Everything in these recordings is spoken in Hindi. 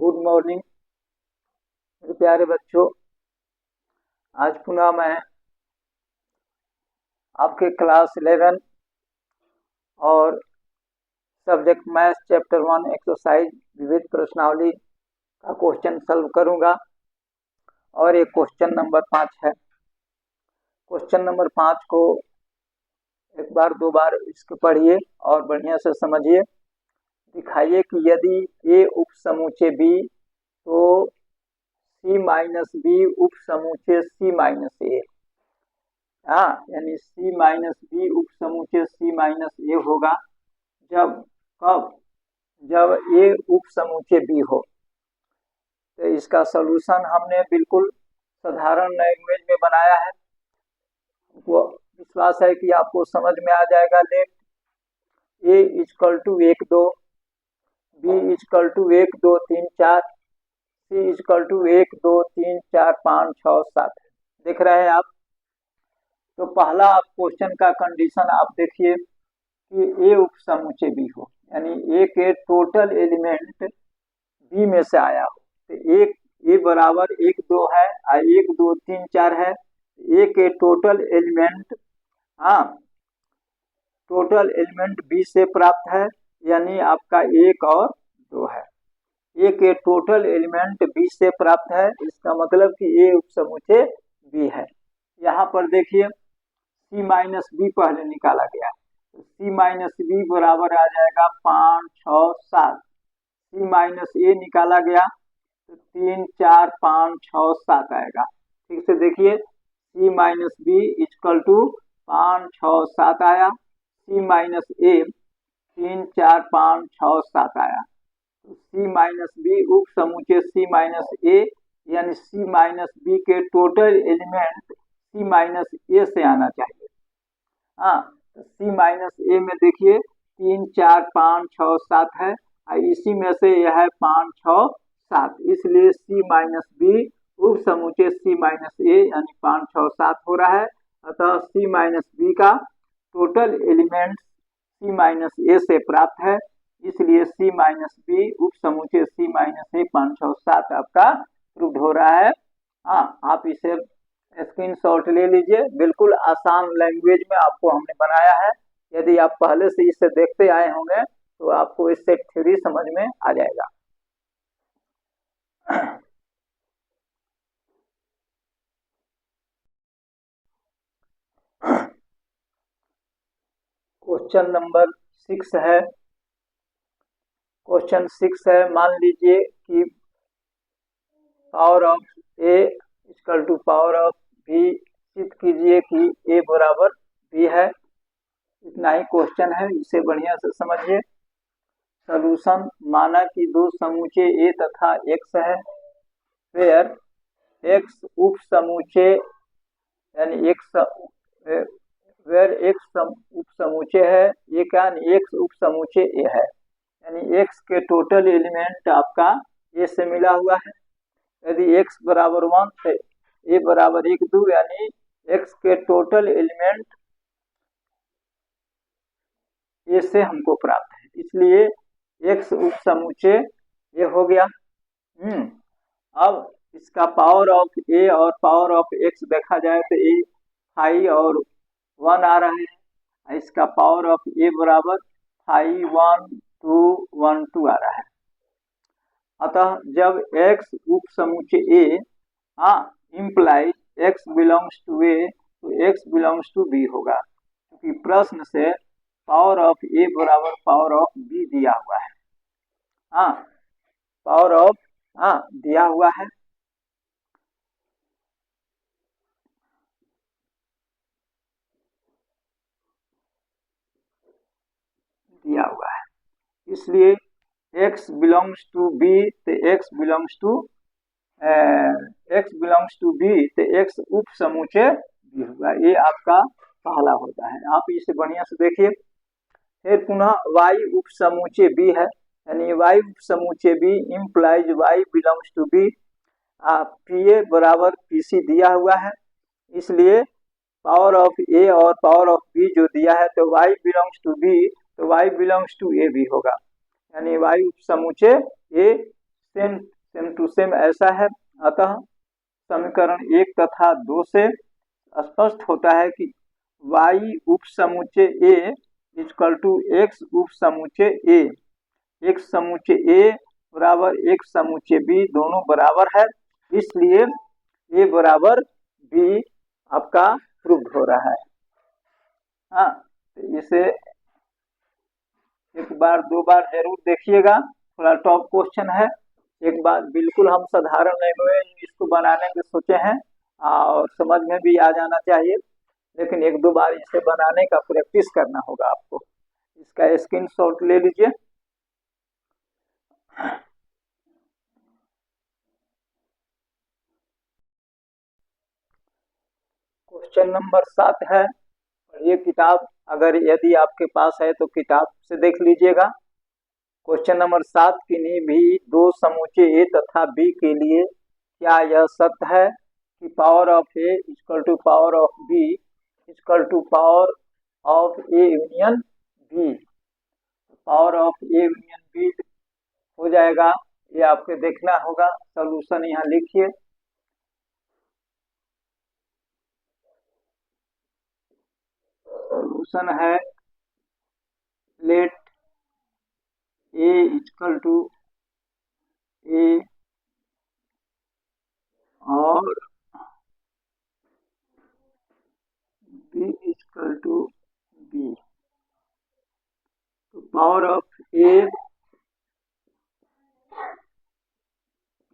गुड मॉर्निंग मेरे प्यारे बच्चों। आज पुनः मैं आपके क्लास 11 और सब्जेक्ट मैथ चैप्टर 1 एक्सरसाइज विविध प्रश्नावली का क्वेश्चन सॉल्व करूंगा और ये क्वेश्चन नंबर 5 है। क्वेश्चन नंबर 5 को एक बार दो बार इसको पढ़िए और बढ़िया से समझिए। दिखाइए कि यदि ए उप समूचे बी तो सी माइनस बी उप समूचे सी माइनस ए। यानी सी माइनस बी उप समूचे सी माइनस ए होगा जब ए उप समूचे बी हो। तो इसका सॉल्यूशन हमने बिल्कुल साधारण लैंग्वेज में बनाया है। वो विश्वास है कि आपको समझ में आ जाएगा। Let A equal to 1 2, B equal to 1 2 3 4, C equal to 1 2 3 4 5 6 7। देख रहे हैं आप। तो पहला आप क्वेश्चन का कंडीशन आप देखिए कि ए उप समूचे बी हो, यानी ए के टोटल एलिमेंट बी में से आया हो। तो एक ए बराबर 1 2 है और 1 2 3 4 है। ए के total element total element B से प्राप्त है, यानी आपका 1 और 2 है। ए के टोटल एलिमेंट बी से प्राप्त है, इसका मतलब कि ए उप समूचे बी है। यहाँ पर देखिए सी माइनस बी पहले निकाला गया है। तो सी माइनस बी बराबर आ जाएगा 5 6 7। सी माइनस ए निकाला गया तो 3 4 5 6 7 आएगा। ठीक से देखिए सी माइनस बी इक्वल टू 5 6 7 आया। सी माइनस ए 3 4 5 6 7 आया। तो सी माइनस बी उप समूचे सी माइनस ए, यानी सी माइनस बी के टोटल एलिमेंट सी माइनस ए से आना चाहिए। तो सी माइनस ए में देखिए 3 4 5 6 7 है और इसी में से यह है 5 6 7, इसलिए सी माइनस बी उप समूचे सी माइनस ए यानी 5 6 7 हो रहा है। अतः सी माइनस बी का टोटल एलिमेंट सी माइनस ए से प्राप्त है, इसलिए सी माइनस बी उप समूचे सी माइनस ए 5 6 7 आपका प्रूव हो रहा है। आप इसे स्क्रीनशॉट ले लीजिए। बिल्कुल आसान लैंग्वेज में आपको हमने बनाया है। यदि आप पहले से इसे देखते आए होंगे तो आपको इससे थ्योरी समझ में आ जाएगा। क्वेश्चन नंबर 6 है। क्वेश्चन 6 है, मान लीजिए कि power of A equal to power of B. सिद्ध कीजिए कि ए बराबर बी है। इतना ही क्वेश्चन है, इसे बढ़िया से समझिए। सॉल्यूशन, माना कि दो समूचे ए तथा एक्स है, वेयर एक्स उप समूचे यानी वेयर एक्स उप समूचे है, ये क्या एक्स उप समूचे ए है, यानी एक्स के टोटल एलिमेंट आपका ए से मिला हुआ है। यदि एक्स बराबर 1 है ए बराबर 1 2, यानी एक्स के टोटल एलिमेंट ए से हमको प्राप्त है, इसलिए एक्स उप समूचे ए हो गया। अब इसका पावर ऑफ ए और पावर ऑफ एक्स देखा जाए तो ए 5 और 1 आ रहा है। इसका पावर ऑफ ए बराबर 5 1 2 1 2 आ रहा है। अतः जब x उप समूचे ए इम्प्लाइज x बिलोंग्स टू ए, तो x बिलोंग्स टू बी होगा, क्योंकि प्रश्न से पावर ऑफ ए बराबर पावर ऑफ बी दिया हुआ है। पावर ऑफ दिया हुआ है। दिया हुआ है, इसलिए x बिलोंग्स टू बी तो x बिलोंग्स टू बी तो x उप समूचे बी होगा। ये आपका पहला होता है। आप इसे बढ़िया से देखिए। फिर पुनः y उप समूचे बी है, यानी y उप समूचे B implies y belongs to B. P A बराबर पी सी दिया हुआ है, इसलिए पावर ऑफ ए और पावर ऑफ बी जो दिया है तो y बिलोंग्स टू बी तो y बिलोंग्स टू ए भी होगा, यानी y उप समूचे ए सेम सेम टू सेम ऐसा है। अतः समीकरण 1 तथा 2 से स्पष्ट होता है कि y उप समुच्चय A इक्वल टू x उप समुच्चय A, x समुच्चय A बराबर x समुच्चय B दोनों बराबर है, इसलिए A बराबर B आपका प्रूव हो रहा है। हाँ, तो इसे एक बार दो बार जरूर देखिएगा, थोड़ा टॉप क्वेश्चन है। एक बार बिल्कुल हम साधारण नहीं हुए इसको बनाने के सोचे हैं और समझ में भी आ जाना चाहिए, लेकिन एक दो बार इसे बनाने का प्रैक्टिस करना होगा आपको। इसका स्क्रीनशॉट ले लीजिए। क्वेश्चन नंबर 7 है। ये किताब अगर यदि आपके पास है तो किताब से देख लीजिएगा। क्वेश्चन नंबर 7, किन्हीं भी दो समुच्चय A तथा B के लिए क्या यह सत्य है कि power of A equal to power of B equal to power of A union B। Power of A union B हो जाएगा, ये आपको देखना होगा। सॉल्यूशन यहाँ लिखिए। सॉल्यूशन है let A equal to A और B इक्वल टू B। तो power of A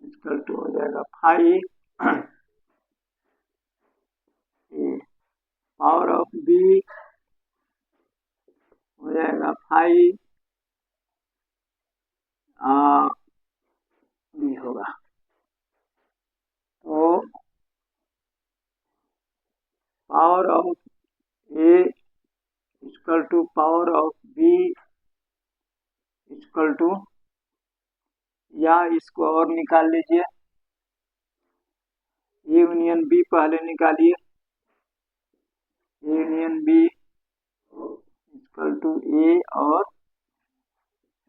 equal to हो जाएगा 5 A, पावर ऑफ B हो जाएगा 5 B होगा। तो power of A equal to power of B equal to, या इसको और निकाल लीजिए, A यूनियन B पहले निकालिए। A union B equal to A और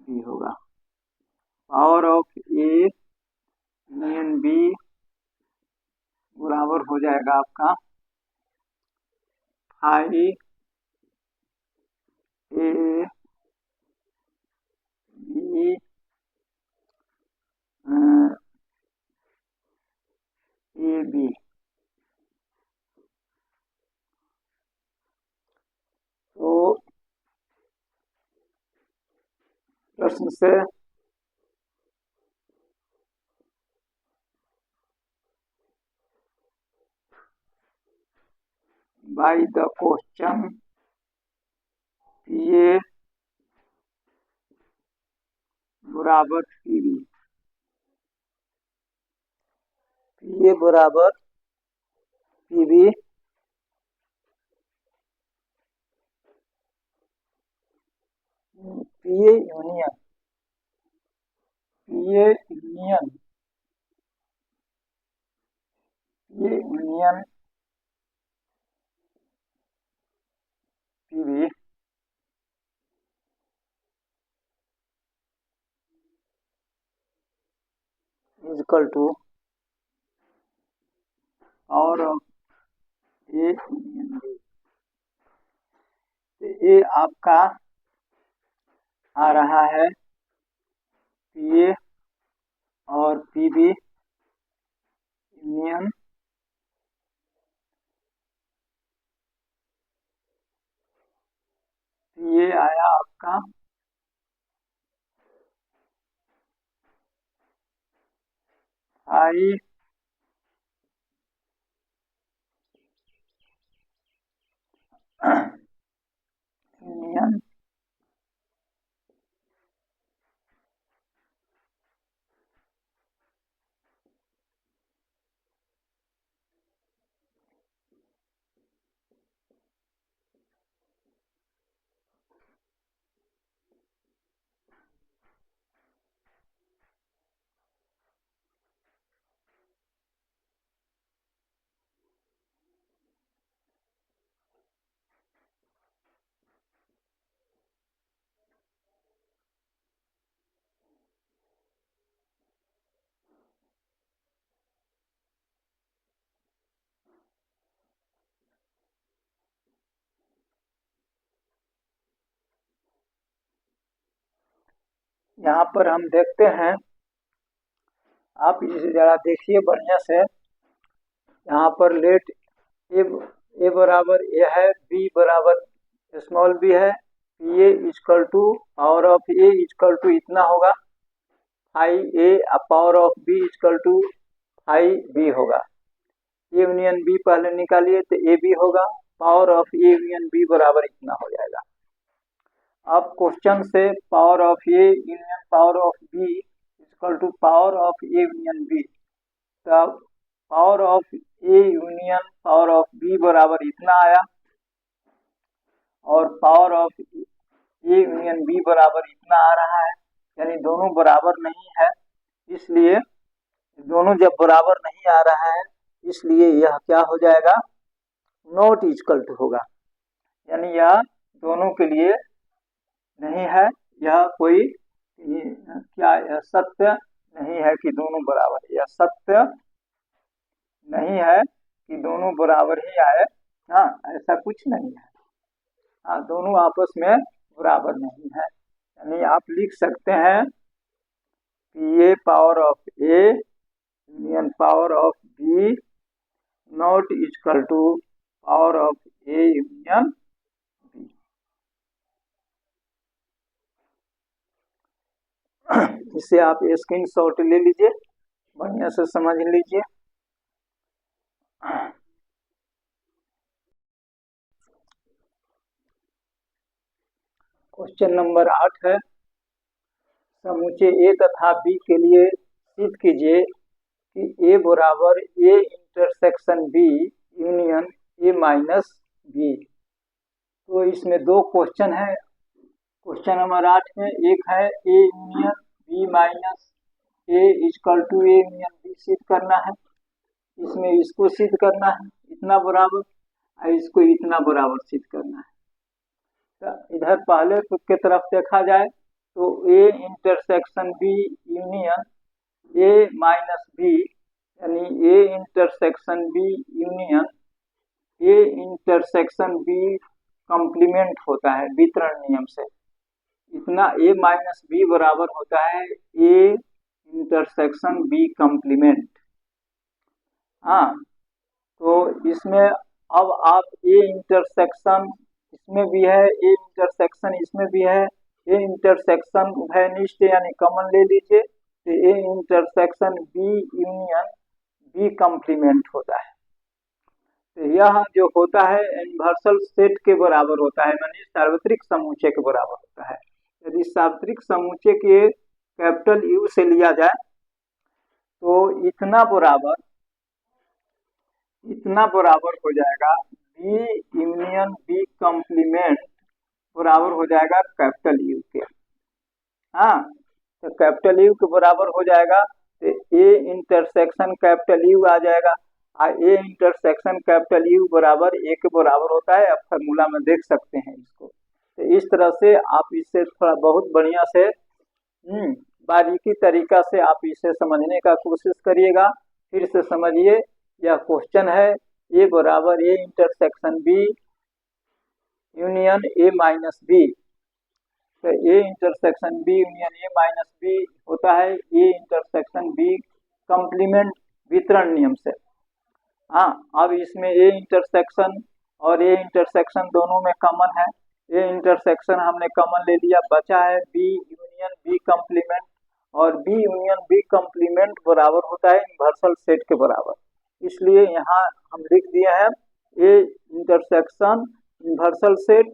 B होगा। Power of A union B बराबर हो जाएगा आपका 5 A B A B। तो प्रश्न से बाय द क्वेश्चन PA बराबर PB, PA बराबर PB PA union PA union PA union PB is equal to power of A union B। ये आपका आ रहा है PA और PB यूनियन PA आया आपका 5 यूनियन यहाँ पर हम देखते हैं, आप इसे जरा देखिए बढ़िया से। यहाँ पर लेट ए बराबर ए है, बी बराबर स्मॉल बी है, a equal to power of A equal to इतना होगा, five a power of b equal to five b होगा। ए यूनियन बी पहले निकालिए तो ए बी होगा, power of A union B बराबर इतना हो जाएगा। अब क्वेश्चन से power of A union power of b equal to power of A union b, तब power of A union power of b बराबर इतना आया और power of A union B बराबर इतना आ रहा है, यानी दोनों बराबर नहीं है। इसलिए दोनों जब बराबर नहीं आ रहा है, इसलिए यह क्या हो जाएगा, नॉट इक्वल टू होगा, यानी यह दोनों के लिए नहीं है, यह कोई क्या यह सत्य नहीं है कि दोनों बराबर है, यह सत्य नहीं है कि दोनों बराबर ही आए। हाँ, ऐसा कुछ नहीं है। हाँ, दोनों आपस में बराबर नहीं है, यानी आप लिख सकते हैं कि a power of A union power of b not equal to power of A union b. इसे आप स्क्रीनशॉट ले लीजिए, बढ़िया से समझ लीजिए। क्वेश्चन नंबर 8 है, समुच्चय ए तथा बी के लिए सिद्ध कीजिए कि ए बराबर A intersection B union A minus B. तो इसमें दो क्वेश्चन है। क्वेश्चन नंबर 8 में एक है A union B minus A equal to A union B सिद्ध करना है। इसमें इसको सिद्ध करना है इतना बराबर और इसको इतना बराबर सिद्ध करना है। तो इधर पहले के तरफ देखा जाए तो ए इंटरसेक्शन बी यूनियन ए माइनस बी, यानी a intersection B union a intersection b complement होता है वितरण नियम से। इतना ए माइनस बी बराबर होता है ए इंटरसेक्शन बी कॉम्प्लीमेंट। हाँ, तो इसमें अब आप ए इंटरसेक्शन इसमें भी है, ए इंटरसेक्शन इसमें भी है, ए इंटरसेक्शन उभयनिष्ठ यानी कॉमन ले लीजिए, तो ए intersection B union B complement होता है। तो यह जो होता है यूनिवर्सल सेट के बराबर होता है, यानी सार्वत्रिक समुच्चय के बराबर होता है। यदि सार्वत्रिक समुच्चय के कैपिटल यू से लिया जाए तो इतना बराबर हो जाएगा बी यूनियन बी कॉम्प्लीमेंट बराबर हो जाएगा कैपिटल यू के। हाँ, तो कैपिटल यू के बराबर हो जाएगा तो ए इंटरसेक्शन कैपिटल यू आ जाएगा, और ए इंटरसेक्शन कैपिटल यू बराबर ए के बराबर होता है। आप फार्मूला में देख सकते हैं इसको। तो इस तरह से आप इसे थोड़ा बहुत बढ़िया से बारीकी तरीका से आप इसे समझने का कोशिश करिएगा। फिर से समझिए, यह क्वेश्चन है ए बराबर A intersection B union A minus B. तो ए इंटरसेक्शन बी यूनियन ए माइनस बी होता है ए इंटरसेक्शन बी कॉम्प्लीमेंट वितरण नियम से। हाँ, अब इसमें ए इंटरसेक्शन और ए इंटरसेक्शन दोनों में कॉमन है। ए इंटरसेक्शन हमने कॉमन ले लिया, बचा है बी यूनियन बी कॉम्प्लीमेंट, और बी यूनियन बी कॉम्प्लीमेंट बराबर होता है यूनिवर्सल सेट के बराबर। इसलिए यहाँ हम लिख दिए हैं A intersection universal set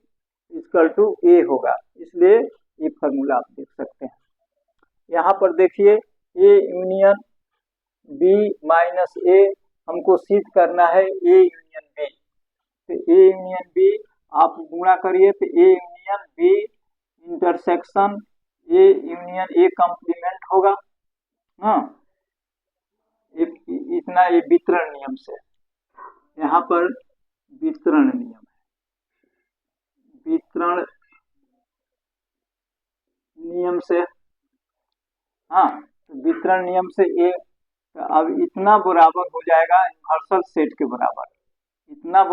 equal to A होगा, इसलिए ये फार्मूला आप देख सकते हैं। यहाँ पर देखिए ए यूनियन बी माइनस ए हमको सिद्ध करना है ए यूनियन बी। तो ए यूनियन बी आप गुणा करिए तो A union B intersection A union A complement होगा। हाँ, इतना ये वितरण नियम से, यहाँ पर वितरण नियम है, वितरण नियम से। हाँ, तो वितरण नियम से ए, अब इतना बराबर हो जाएगा यूनिवर्सल सेट के बराबर। इतना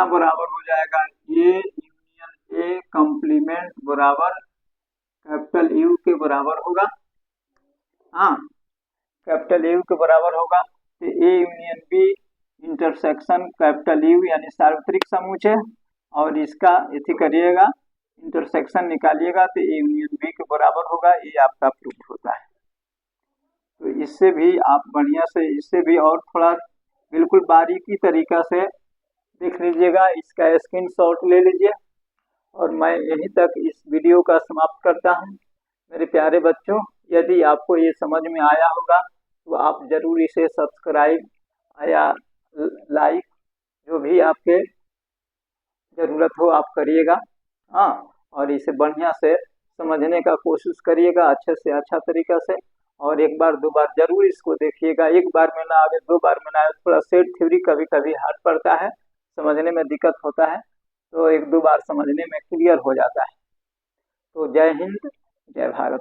बराबर हो जाएगा ए यूनियन ए कॉम्प्लीमेंट बराबर कैपिटल यू के बराबर होगा। हाँ, कैपिटल यू के बराबर होगा तो A union B intersection capital U यानी सार्वत्रिक समुच्चय, और इसका इति करिएगा इंटरसेक्शन निकालिएगा तो ए यूनियन बी के बराबर होगा। ये आपका प्रूफ होता है। तो इससे भी आप बढ़िया से, इससे भी और थोड़ा बिल्कुल बारीकी तरीका से देख लीजिएगा। इसका स्क्रीनशॉट ले लीजिए और मैं यहीं तक इस वीडियो का समाप्त करता हूं। मेरे प्यारे बच्चों, यदि आपको ये समझ में आया होगा तो आप जरूर इसे सब्सक्राइब या लाइक जो भी आपके ज़रूरत हो आप करिएगा। हाँ, और इसे बढ़िया से समझने का कोशिश करिएगा अच्छे से अच्छा तरीका से, और एक बार दो बार जरूर इसको देखिएगा। एक बार में ना आगे, दो बार में ना आगे। थोड़ा सेट थ्योरी कभी कभी हार्ड पड़ता है, समझने में दिक्कत होता है, तो एक दो बार समझने में क्लियर हो जाता है। तो जय हिंद, जय भारत।